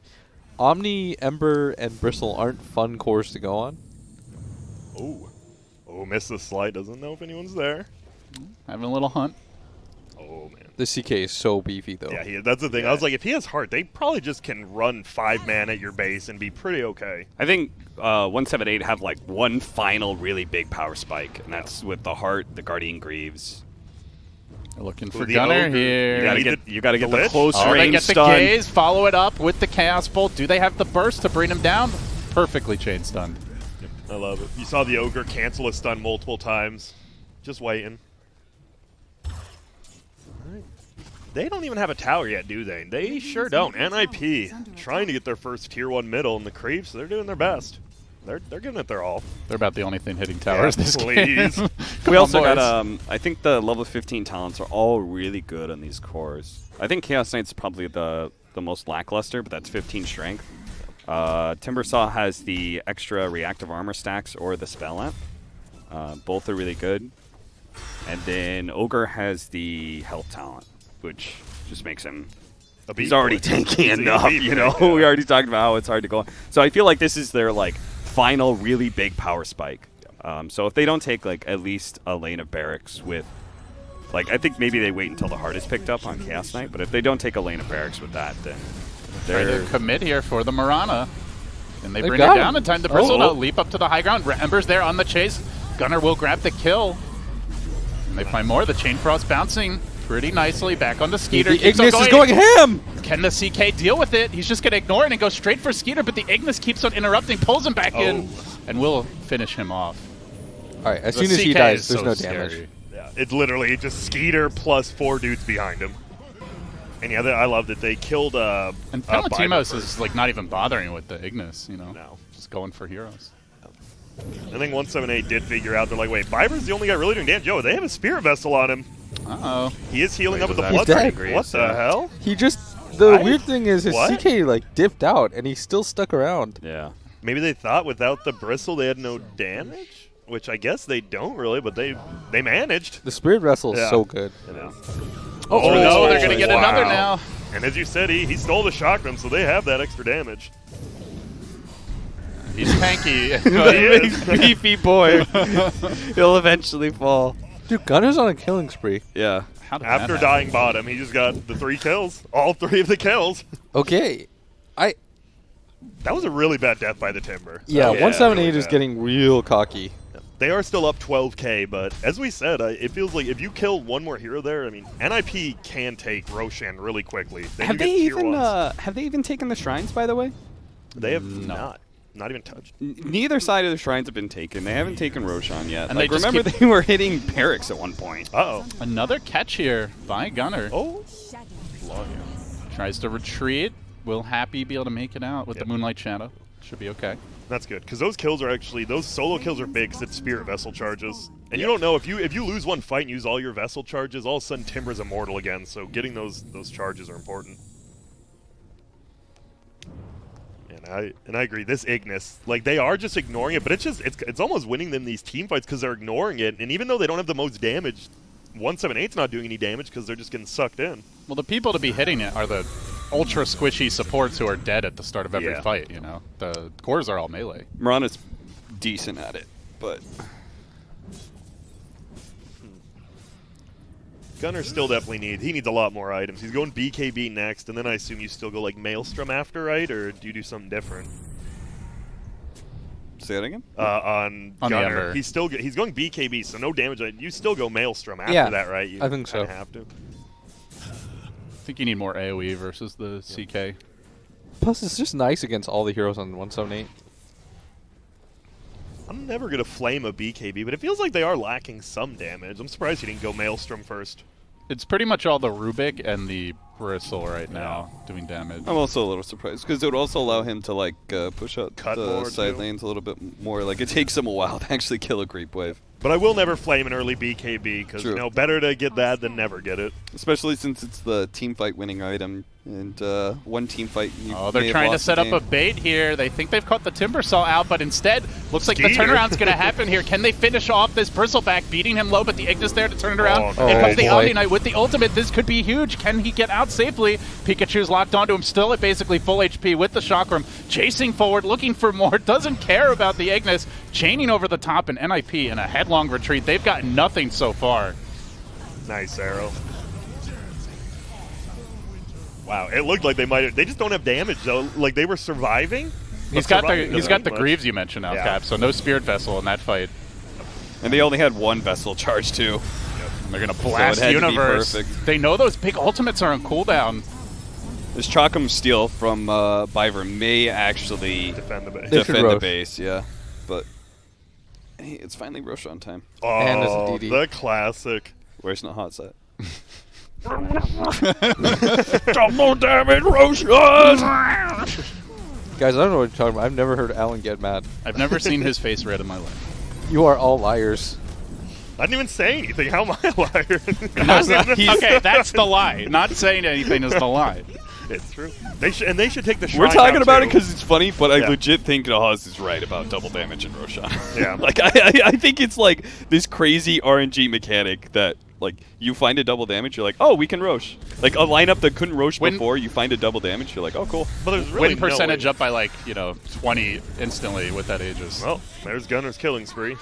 Omni, Ember, and Bristle aren't fun cores to go on. Oh, missed the slide. Doesn't know if anyone's there. Having a little hunt. Oh, Oh, man. The CK is so beefy, though. Yeah, that's the thing. I was like, if he has heart, they probably just can run 5-man at your base and be pretty okay. I think 178 have like one final really big power spike, and that's with the heart, the Guardian Greaves. They're looking for the Gunner ogre. here. You gotta get the Lich? close Oh, they range get the stun. gaze, follow it up with the Chaos Bolt. Do they have the burst to bring him down? Perfectly chain stunned. I love it. You saw the ogre cancel a stun multiple times. Just waiting. They don't even have a tower yet, do they? They sure don't. NIP trying to get their first tier 1 middle in the creeps. They're doing their best. They're giving it their all. They're about the only thing hitting towers this please. game. We also boys. got, I think the level 15 talents are all really good on these cores. I think Chaos Knight's probably the most lackluster, but that's 15 strength. Timbersaw has the extra reactive armor stacks or the spell amp. Both are really good. And then Ogre has the health talent, which just makes him... He's already tanky enough, you know? Yeah. We already talked about how it's hard to go. So I feel like this is their, like, final really big power spike. So if they don't take, like, at least a lane of barracks with... Like, I think maybe they wait until the heart is picked up on Chaos Knight, but if they don't take a lane of barracks with that, then Trying they're... to commit here for the Marana. And they They bring her got down him. in time. The Bristle Oh. no, leap up to the high ground. Ember's there on the chase. Gunner will grab the kill. And they find more. The Chain Frost bouncing pretty nicely back onto Skeeter. The Keeps on Ignis is going ham! Can the CK deal with it? He's just going to ignore it and go straight for Skeeter, but the Ignis keeps on interrupting, pulls him back in, and will finish him off. All right, as The soon as he CK dies, is there's so no scary. damage. Yeah, it's literally just Skeeter plus 4 dudes behind him. And yeah, I love that they killed And Biber Palantimos first. is like not even bothering with the Ignis, you know? No. Just going for heroes. I think 178 did figure out, they're like, wait, Biber's the only guy really doing damage. Yo, they have a Spirit Vessel on him. Uh-oh. He is healing up with the He's blood. dead. What the hell? He just... The I- weird thing is his What? CK, like, dipped out, and he still stuck around. Yeah. Maybe they thought without the bristle they had no damage? Which I guess they don't really, but they managed. The Spirit Vessel is Yeah. so good. Oh, no, they're going to get wow. another now. And as you said, he stole the chakram, so they have that extra damage. He's tanky. He is. Beefy boy. He'll eventually fall. Dude, Gunner's on a killing spree. Yeah. How did that After happen? dying bottom, he just got the 3 kills. All 3 of the kills. Okay. That was a really bad death by the Timber. Yeah, 178 really is bad. getting real cocky. They are still up 12k, but as we said, it feels like if you kill one more hero there, I mean, NIP can take Roshan really quickly. Then Have you get they tier even ones. have they even taken the shrines, by the way? They have No. not even touched. Neither side of the shrines have been taken. They haven't taken Roshan yet. And Like, they just remember keep- they were hitting barracks at one point. Uh-oh. Another catch here by Gunner. Oh. Tries to retreat. Will Happy be able to make it out with Yep. the Moonlight Shadow? Should be okay. That's good, because those kills are actually, those solo kills are big, because it's Spirit Vessel charges. And you don't know, if you lose one fight and use all your Vessel charges, all of a sudden Timber's immortal again, so getting those charges are important. And I agree, this Ignis, like, they are just ignoring it, but it's almost winning them these team fights because they're ignoring it, and even though they don't have the most damage, 178's not doing any damage because they're just getting sucked in. Well, the people to be hitting it are the ultra squishy supports who are dead at the start of every Yeah. fight, you know? The cores are all melee. Marana's decent at it, but Gunner still definitely he needs a lot more items. He's going BKB next, and then I assume you still go like Maelstrom after, right? Or do you do something different? say that again. On On the Gunner, Ember. he's going BKB, so no damage. You still go Maelstrom after Yeah, that, right? You I think so. kinda have to. I think you need more AoE versus the CK. Plus, it's just nice against all the heroes on 178. I'm never gonna flame a BKB, but it feels like they are lacking some damage. I'm surprised he didn't go Maelstrom first. It's pretty much all the Rubik and the Bristle right now doing damage. I'm also a little surprised because it would also allow him to like push out Cut the more, side too. lanes a little bit more. Like it takes him a while to actually kill a creep wave, But I will never flame an early BKB because True. better to get that than never get it. especially since it's the team fight winning item and one team fight. You Oh, may they're have trying to lost set the up a game. bait here. They think they've caught the Timbersaw out, but instead, looks like the Skeeter. turnaround's going to happen here. Can they finish off this Bristleback, beating him low, but the Ignis there to turn it around? Oh, Here no. comes the boy. Omni Knight with the ultimate. This could be huge. Can he get out safely? Pikachu's locked onto him, still at basically full HP with the Chakram. Chasing forward, looking for more. Doesn't care about the Ignis. Chaining over the top, and NIP in a headlong retreat. They've got nothing so far. Nice arrow. Wow, it looked like they might. They just don't have damage though. Like they were surviving. He's but got the surviving he's doesn't got the mean much. Greaves you mentioned now, Yeah. Cap. So no Spirit Vessel in that fight. And they only had one vessel charge too. And they're gonna blast had to be Universe. perfect. They know those big ultimates are on cooldown. This Chocum steal from Biver may actually Defend the base. They should defend the Rosh. base, yeah. But hey, it's finally Roshan time. Oh, And there's a DD. the classic. Where's not hot set? Double damage, Roshan! Guys, I don't know what you're talking about. I've never heard Alan get mad. I've never seen his face red in my life. You are all liars. I didn't even say anything. How am I a liar? Okay, that's the lie. Not saying anything is the lie. It's true. They should take the. We're shrine talking out, about it too. because it's funny, but I Yeah. legit think Nahaz is right about double damage in Roshan. Yeah. Like I think it's like this crazy RNG mechanic that like you find a double damage, you're like, oh, we can Rosh. Like a lineup that couldn't Rosh Win- before, you find a double damage, you're like, oh, cool. But there's really Win no percentage way. up by like 20 instantly with that Aegis. Well, there's Gunner's killing spree.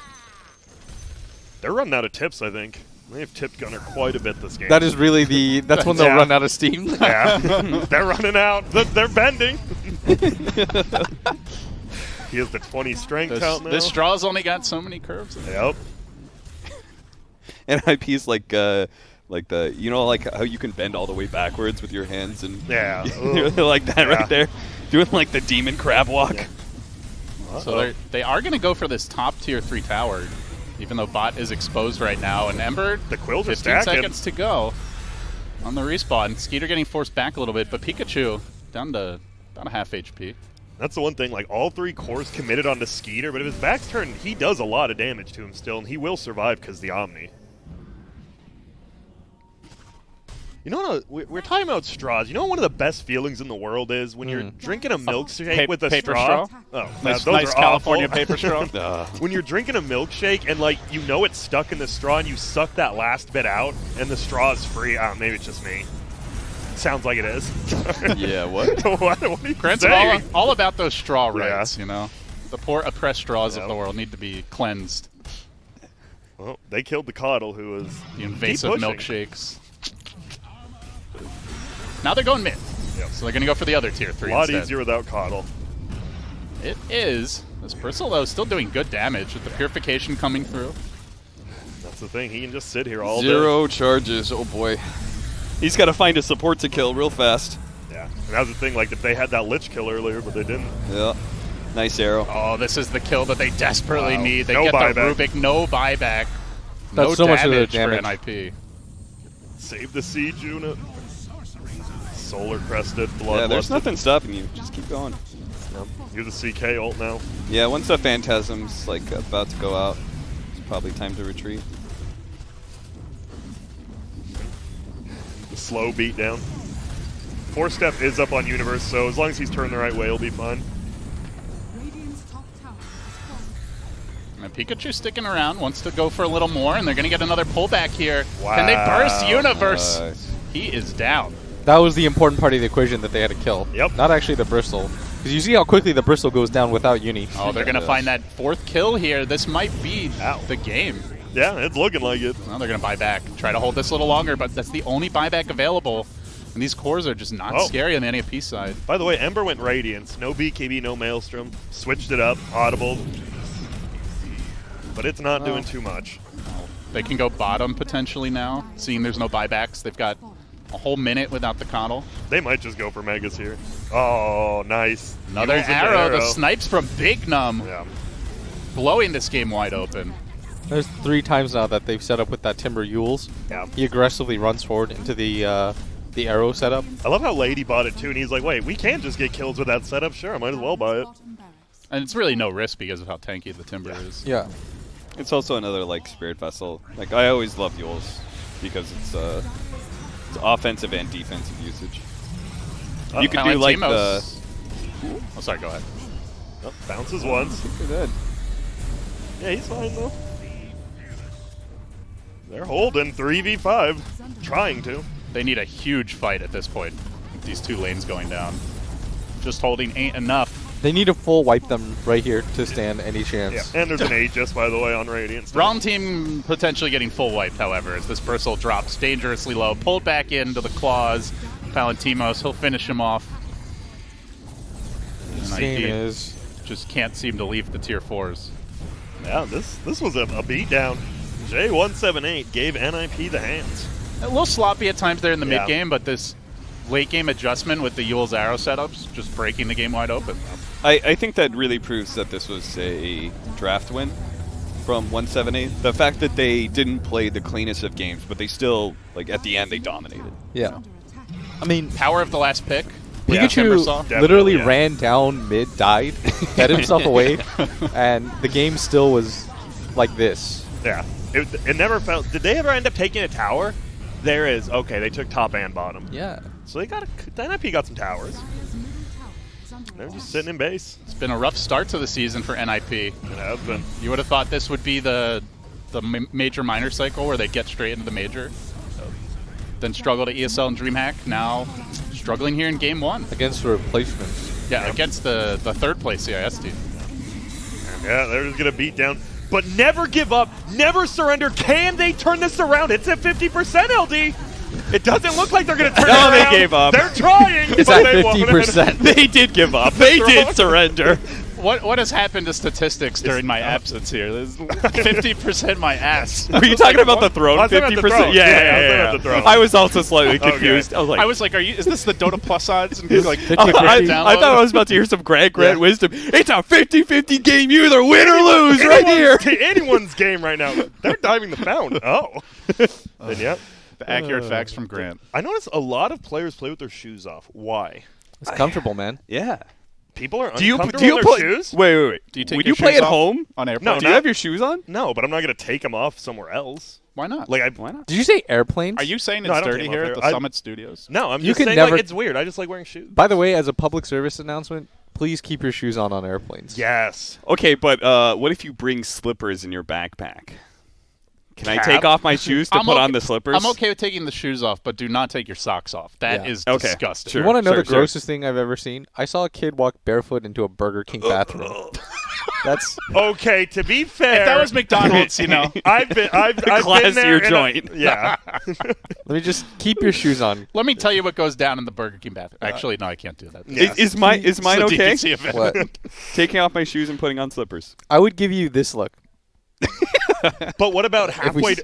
They're running out of tips, I think. They've tipped Gunner quite a bit this game. That is really the. That's when they'll Yeah. run out of steam. Yeah. They're running out. They're bending. He has the 20 strength out now. This straw's only got so many curves. In it. Yep. And IP's like the like how you can bend all the way backwards with your hands and Yeah. like that Yeah. right there, doing like the demon crab walk. Yeah. So they are going to go for this top tier 3 tower, even though bot is exposed right now. And Ember, The quills are 15 stacking. seconds to go on the respawn. Skeeter getting forced back a little bit, but Pikachu down to about a half HP. That's the one thing. Like all 3 cores committed onto Skeeter, but if his back's turned, he does a lot of damage to him still, and he will survive because the Omni. You know what? We're talking about straws. You know what one of the best feelings in the world is when you're drinking a milkshake with a paper straw. straw? Oh, Nice, those nice are California awful. paper straw. When you're drinking a milkshake and like you know it's stuck in the straw and you suck that last bit out and the straw is free. Maybe it's just me. Sounds like it is. Yeah, what? what are you Grant's all, saying? all about those straw Yeah. rights, The poor oppressed straws Yep. of the world need to be cleansed. Well, they killed the Coddle, who was The invasive keep pushing. milkshakes. Now they're going mid. Yep. So they're going to go for the other tier 3 A lot instead. easier without Coddle. It is. This Bristle, though, still doing good damage with the purification coming through. That's the thing. He can just sit here all day. 0 charges. Oh boy. He's got to find a support to kill real fast. Yeah. And that was the thing. Like, if they had that Lich kill earlier, but they didn't. Yeah. Nice arrow. Oh, this is the kill that they desperately Wow. need. They No get buyback. the Rubik, no buyback. No That's so much of the damage for damage. NIP. Save the siege unit. Solar crested, blood. Yeah, there's nothing stopping you. Just keep going. You're the CK ult now. Yeah, once the Phantasm's like about to go out, it's probably time to retreat. The slow beat down. 4-step is up on Universe, so as long as he's turned the right way, he'll be fine. Radiant's top tower has fallen. And Pikachu sticking around, wants to go for a little more, and they're going to get another pullback here. Wow. Can they burst Universe? Nice. He is down. That was the important part of the equation that they had to kill. Yep. Not actually the Bristle. Because you see how quickly the Bristle goes down without Uni. Oh, they're going to Yeah. find that 4th kill here. This might be Ow. the game. Yeah, it's looking like it. Well, they're going to buy back. Try to hold this a little longer, but that's the only buyback available. And these cores are just not Oh. scary on the NAP side. By the way, Ember went Radiance. No BKB, no Maelstrom. Switched it up. Audible. But it's not doing too much. They can go bottom potentially now, seeing there's no buybacks. They've got a whole minute without the coddle. They might just go for Megas here. Oh, nice. Another Using the arrow. The snipes from Big Num, Yeah. blowing this game wide open. There's 3 times now that they've set up with that Timber Yules. Yeah. He aggressively runs forward into the arrow setup. I love how Lady bought it too, and he's like, wait, we can't just get kills with that setup. Sure, I might as well buy it. Bottom barracks. And it's really no risk because of how tanky the Timber is. Yeah. It's also another like Spirit Vessel. Like I always love Yules because it's offensive and defensive usage. You could do like the. Valentimo's- Oh, sorry, go ahead. Oh, bounces once. Look at that. Yeah, he's fine though. They're holding 3v5. Trying to. They need a huge fight at this point. With these 2 lanes going down. Just holding ain't enough. They need to full wipe them right here to stand any chance. Yeah. And there's an Aegis, by the way, on Radiant. still. Wrong team potentially getting full wiped, however, as this Bristle drops dangerously low, pulled back into the claws. Palantimos, he'll finish him off. And This game ID is. just can't seem to leave the tier 4s. Yeah, this was a beatdown. J178 gave NIP the hands. A little sloppy at times there in the Yeah. mid game, but this late game adjustment with the Yule's arrow setups just breaking the game wide open. I think that really proves that this was a draft win from 178. The fact that they didn't play the cleanest of games, but they still, like, at the end, they dominated. Yeah. I mean, Power of the last pick. Yeah, Timbersaw. Pikachu literally Definitely, yeah. ran down mid, died, fed himself away, and the game still was like this. Yeah, it never felt. Did they ever end up taking a tower? There is. Okay, they took top and bottom. Yeah. So they got NIP got some towers. Dire's middle tower is under They're attack. just sitting in base. It's been a rough start to the season for NIP. It has been. You would have thought this would be the major-minor cycle where they get straight into the major. Then struggle to ESL and DreamHack. Now struggling here in game 1. Against the replacements. Yeah, against the third place CIS team. Yeah, they're just gonna beat down. But never give up, never surrender. Can they turn this around? It's at 50%, LD. It doesn't look like they're gonna turn it No, around. they gave up. They're trying. It's but at they won't. 50%. They did give up. They did surrender. What has happened to statistics during my absence here? There's 50% my ass. Were you talking about the throne? I was talking 50%? about the throne. Yeah, Yeah, I was yeah, talking yeah. about the throne. I was also slightly confused. I was like, I was like, is this the Dota Plus odds? And like, 50-50. I download? thought I was about to hear some Grant wisdom. It's a 50-50 game. You either win or lose right here. Anyone's game right now. They're diving the pound. Oh. And yep. The accurate facts from Grant. I noticed a lot of players play with their shoes off. Why? It's comfortable, man. Yeah. People are Do you uncomfortable in play? their shoes? Wait. Do you take Would your you play shoes at off home? on airplane? No, Do you have your shoes on? No, but I'm not gonna take them off somewhere else. Why not? Like Why not? Did you say airplanes? Are you saying No, I it's don't dirty take them here off at the there. Summit Studios? No, I'm You just can saying never- like it's weird. I just like wearing shoes. By the way, as a public service announcement, please keep your shoes on airplanes. Yes. Okay, but what if you bring slippers in your backpack? Can I Cap? take off my shoes to put on the slippers? I'm okay with taking the shoes off, but do not take your socks off. That Yeah. is Okay, disgusting. sure. You want to know the sure. grossest thing I've ever seen? I saw a kid walk barefoot into a Burger King bathroom. That's Okay, to be fair, If that was McDonald's, you know. I've been there. classier and joint. Yeah. let me just keep your shoes on. Let me tell you what goes down in the Burger King bathroom. Actually, no, I can't do that. Yeah. Is mine It's a okay? DPC event. What? Taking off my shoes and putting on slippers. I would give you this look. But what about we halfway?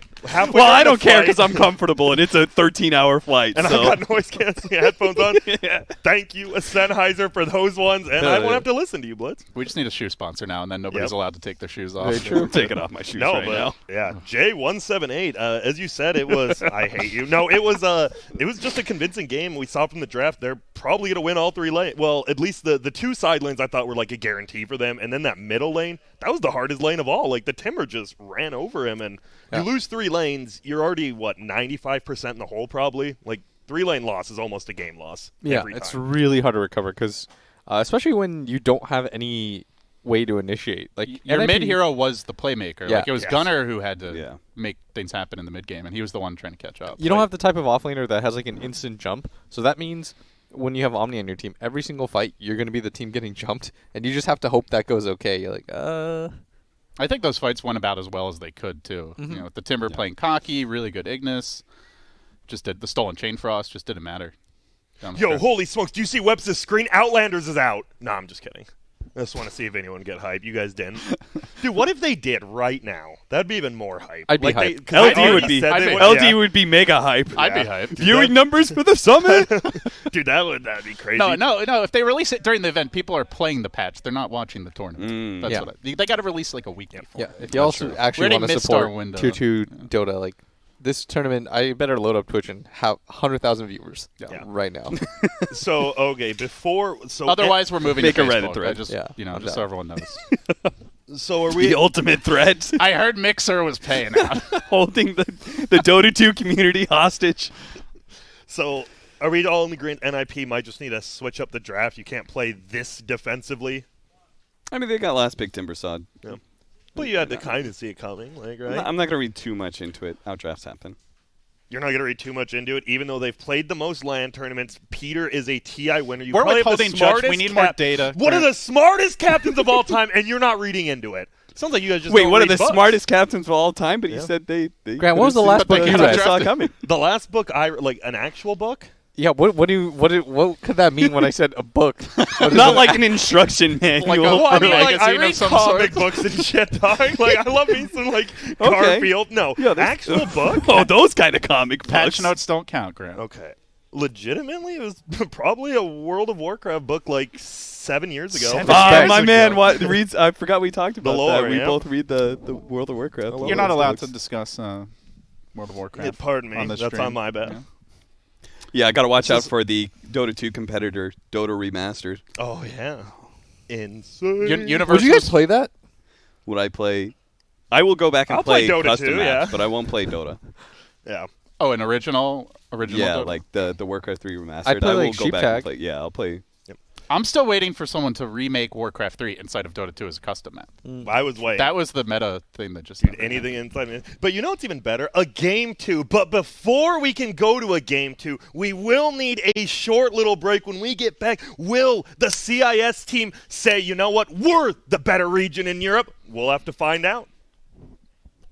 Well, I during don't the care flight, because I'm comfortable and it's a 13-hour flight. and so. I've got noise canceling headphones on. Yeah. Thank you, Sennheiser, for those ones, and I won't have to listen to you, Blitz. We just need a shoe sponsor now, and then nobody's Yep. allowed to take their shoes off. Very true. I'm taking off my shoes No, right but now. yeah, J178. As you said, it was. I hate you. No, it was just a convincing game. We saw from the draft they're probably gonna win all 3 lanes. Well, at least the 2 side lanes I thought were like a guarantee for them, and then that middle lane that was the hardest lane of all. Like the Timber just ran over him, and Yeah. you lose 3 lanes, you're already 95% in the hole probably. Like 3-lane loss is almost a game loss. Yeah, every it's time. really hard to recover because, especially when you don't have any way to initiate. Like Your NIP mid hero was the playmaker. Yeah. Like it was Yes. Gunnar who had to Yeah. make things happen in the mid game, and he was the one trying to catch up. You don't have the type of offlaner that has like an instant jump. So that means when you have Omni on your team, every single fight you're going to be the team getting jumped, and you just have to hope that goes okay. You're like, I think those fights went about as well as they could too. Mm-hmm. You know, with the Timber playing cocky, really good Ignis. Just did the stolen Chain Frost. Just didn't matter. Down the Yo, stretch. holy smokes! Do you see Webster's screen? Outlanders is out. No, I'm just kidding. I just want to see if anyone get hype. You guys didn't. Dude, what if they did right now? That'd be even more hype. I'd be Like hype. 'cause they LD already would be. said I'd they be- would- LD yeah. would be mega hype. I'd Yeah. be hyped. Viewing numbers for the summit. Dude, that'd be crazy. No. If they release it during the event, people are playing the patch. They're not watching the tournament. That's Yeah. what they got to release like a week before. yeah, if you also We actually already want to missed our support window. Tier 2 Dota, like this tournament, I better load up Twitch and have 100,000 viewers Yeah. right now. So okay, Otherwise, we're moving Make to a Reddit Facebook. thread. I just, Yeah, I'm just so down. everyone knows. so are we? The ultimate threat. I heard Mixer was paying out. Holding the Dota 2 community hostage. So are we all in agreement? NIP might just need to switch up the draft. You can't play this defensively. I mean, they got last pick Timbersod. Yeah. But you had to kind of see it coming, like right? I'm not going to read too much into it. How drafts happen. You're not going to read too much into it, even though they've played the most LAN tournaments. Peter is a TI winner. You We're probably have the withholding judge. We smartest need more data. One of the smartest captains of all time, and you're not reading into it. Sounds like you guys just Wait, don't one of read the books. smartest captains of all time, but Yeah. you said they Grant, what was the last book book you you read? saw coming? The last book like an actual book? Yeah, what could that mean when I said a book? Not like an instruction manual. Like a- Well, I mean, Magazine like, I of read some comic sort. books and shit, dog. Like, I love me some, like, Garfield. No, Yeah, there's- actual book? Oh, those kind of comic Patch books. notes don't count, Grant. Okay. Legitimately, it was probably a World of Warcraft book like 7 years ago. 7 Ah, years my ago. man reads. I forgot we talked about lore, that. We yeah. both read the World of Warcraft. You're not allowed to discuss World of Warcraft. Yeah, pardon me. On the That's stream. on my bad. Yeah. Yeah, I got to watch This out is- for the Dota 2 competitor, Dota Remastered. Oh, yeah. Insane. Universe Would you guys was- play that? Would I play? I will go back and I'll play Dota custom 2, maps, yeah. but I won't play Dota. Yeah. Oh, an original Yeah, Dota? like the Warcraft 3 Remastered. I'd play, I will like, go Sheep back Tag. and play. Yeah, I'll play. I'm still waiting for someone to remake Warcraft 3 inside of Dota 2 as a custom map. I was waiting. That was the meta thing that just Anything inside me. But you know what's even better? A game 2. But before we can go to a game 2, we will need a short little break. When we get back, will the CIS team say, you know what, we're the better region in Europe? We'll have to find out.